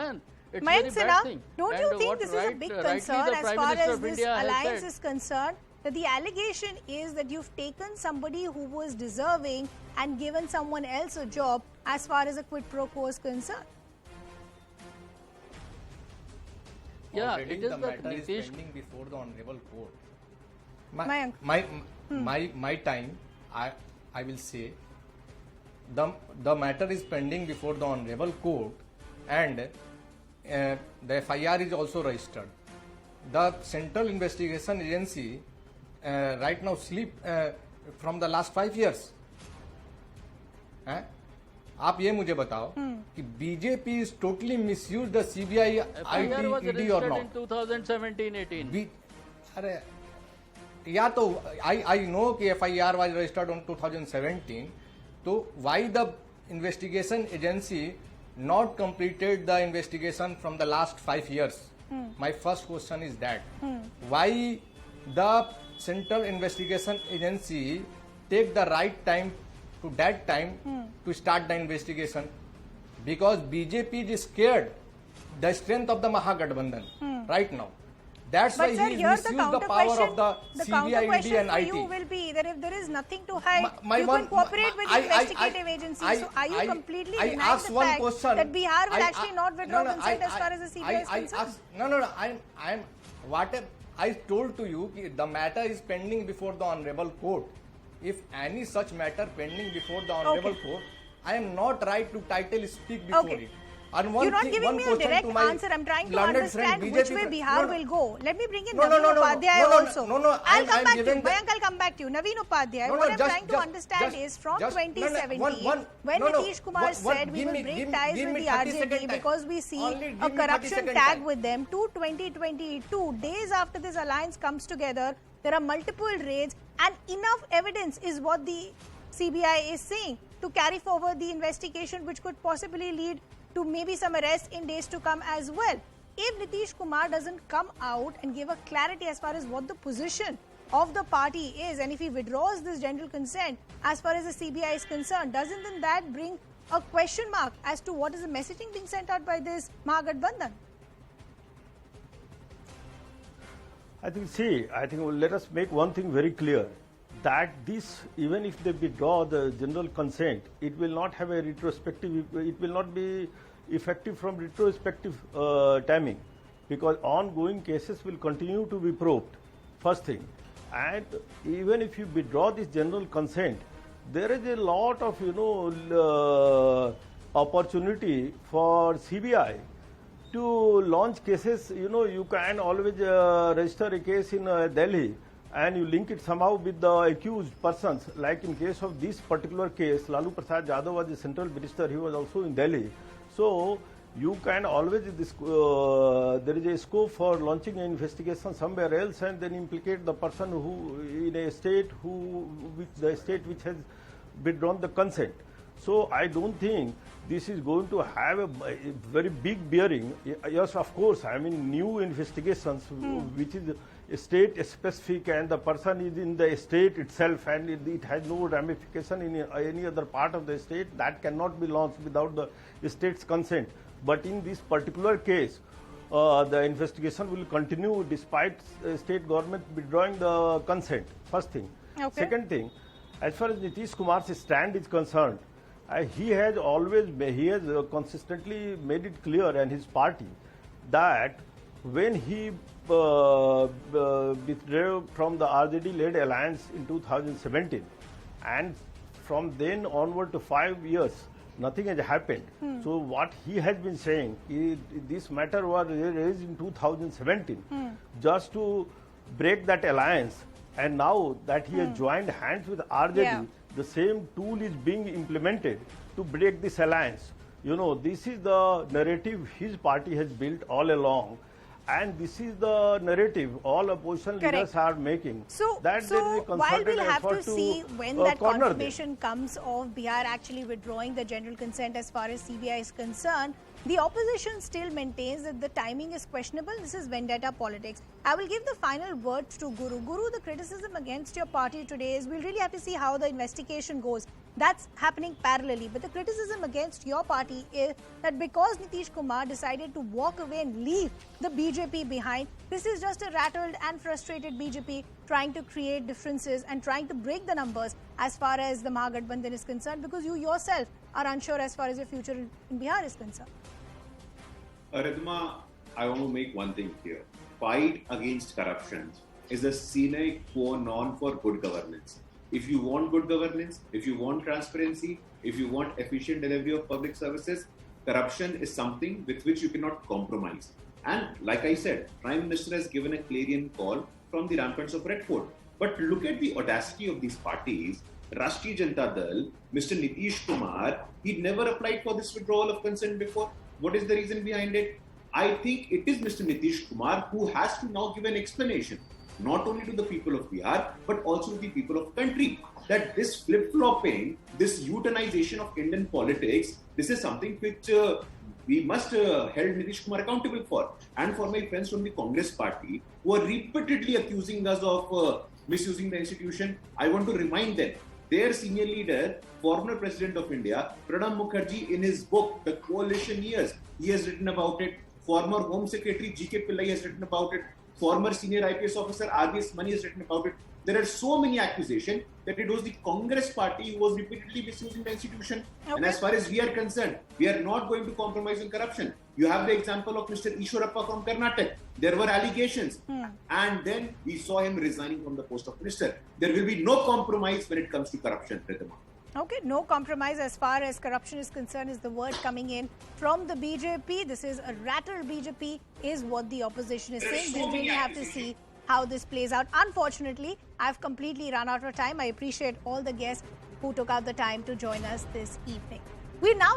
man. It's Mayank very bad thing. Don't And you think what this is a big rightly concern the as Prime far Minister as of this India has alliance said. is concerned? That the allegation is that you've taken somebody who was deserving and given someone else a job as far as a quid pro quo is concerned. Yeah, Already it is the the matter is Nitish. pending before the honorable court. Mayank. My time, I will say, the matter is pending before the honorable court, and the FIR is also registered. The Central Investigation Agency right now sleep from the last 5 years. आप ये मुझे बताओ कि BJP is totally misuse the CBI FIR was IT और registered not in 2017-18. अरे या तो I know कि FIR was registered on 2017, तो why the investigation agency not completed the investigation from the last 5 years? My first question is that why the Central Investigation Agency take the right time to that time to start the investigation? Because BJP is scared the strength of the Mahagatbandhan right now. That's But why sir, he here the misused counter the power question, of the the CBI, counter ED question and for IT. you will be that if there is nothing to hide, My you one- can cooperate with the I- investigative agencies. So are you completely denying the one fact question. that Bihar will actually not withdraw No, consent as far as the CBI is concerned? No. I'm what I told to you कि the matter is pending before the honorable court. If any such matter pending before the honorable court, I am not right to title speak before Okay. it. And one You're not thing, giving one me a question direct to my answer. I'm trying to learned understand friend, which BJP way friend. Bihar No, will go. Let me bring in No, Naveen no, no, Upadhyay no, no, also. no, no, I'll come I'm back to you. giving the- Mayank, I'll come back to you. Naveen Upadhyay, No, no, what I'm just- trying to just- understand just- is from just- 2017, no, when no, Nitish Kumar one- said we give will me- break give- ties give with me the 30 RJD second time. because we see Only give a me 30 corruption second tag time. with them to 2022. Days after this alliance comes together, there are multiple raids and enough evidence is what the CBI is saying to carry forward the investigation, which could possibly lead to maybe some arrests in days to come as well. If Nitish Kumar doesn't come out and give a clarity as far as what the position of the party is, and if he withdraws this general consent as far as the CBI is concerned, doesn't then that bring a question mark as to what is the messaging being sent out by this Mahagatbandhan? I think let us make one thing very clear, that this, even if they withdraw the general consent, it will not have a retrospective, it will not be effective from retrospective timing, because ongoing cases will continue to be probed, first thing. And even if you withdraw this general consent, there is a lot of, opportunity for CBI to launch cases. You can always register a case in Delhi and you link it somehow with the accused persons. Like in case of this particular case, Lalu Prasad Yadav was the central minister, he was also in Delhi. So you can always, there is a scope for launching an investigation somewhere else and then implicate the person who in a state which has withdrawn the consent. So I don't think this is going to have a very big bearing. Yes, of course, I mean new investigations which is state specific and the person is in the state itself and it has no ramification in any other part of the state, that cannot be launched without the state's consent. But in this particular case, the investigation will continue despite state government withdrawing the consent, first thing. Okay. Second thing, as far as Nitish Kumar's stand is concerned, he has consistently made it clear, and his party, that when he withdrew from the RJD-led alliance in 2017, and from then onward to 5 years, nothing has happened. So what he has been saying is this matter was raised in 2017 just to break that alliance, and now that he has joined hands with RJD, the same tool is being implemented to break this alliance. This is the narrative his party has built all along, and this is the narrative all opposition leaders are making. So while we'll have to see when that confirmation comes of Bihar actually withdrawing the general consent as far as CBI is concerned, the opposition still maintains that the timing is questionable. This is vendetta politics. I will give the final words to Guru. Guru, the criticism against your party today is we'll really have to see how the investigation goes. That's happening parallelly. But the criticism against your party is that because Nitish Kumar decided to walk away and leave the BJP behind, this is just a rattled and frustrated BJP trying to create differences and trying to break the numbers as far as the Mahagatbandhan is concerned, because you yourself are unsure as far as your future in Bihar is concerned. Ridhima, I want to make one thing clear. Fight against corruption is a sine qua non for good governance. If you want good governance, if you want transparency, if you want efficient delivery of public services, corruption is something with which you cannot compromise. And like I said, Prime Minister has given a clarion call from the ramparts of Red Fort. But look at the audacity of these parties. Rashtriya Janata Dal, Mr. Nitish Kumar, he never applied for this withdrawal of consent before. What is the reason behind it? I think it is Mr. Nitish Kumar who has to now give an explanation, not only to the people of Bihar, but also to the people of the country, that this flip-flopping, this euthanization of Indian politics, this is something which we must hold Nitish Kumar accountable for. And for my friends from the Congress party who are repeatedly accusing us of misusing the institution, I want to remind them, their senior leader, former President of India, Pranab Mukherjee, in his book, The Coalition Years, he has written about it. Former Home Secretary G.K. Pillai has written about it. Former senior IPS officer R.B.S. Mani has written about it. There are so many accusations that it was the Congress party who was repeatedly misusing the institution. Okay. And as far as we are concerned, we are not going to compromise on corruption. You have the example of Mr. Ishwarappa from Karnataka. There were allegations. And then we saw him resigning from the post of minister. There will be no compromise when it comes to corruption, Ridhima. Okay, no compromise as far as corruption is concerned is the word coming in from the BJP. This is a rattled BJP is what the opposition is saying. We really have to see how this plays out. Unfortunately, I've completely run out of time. I appreciate all the guests who took out the time to join us this evening. We now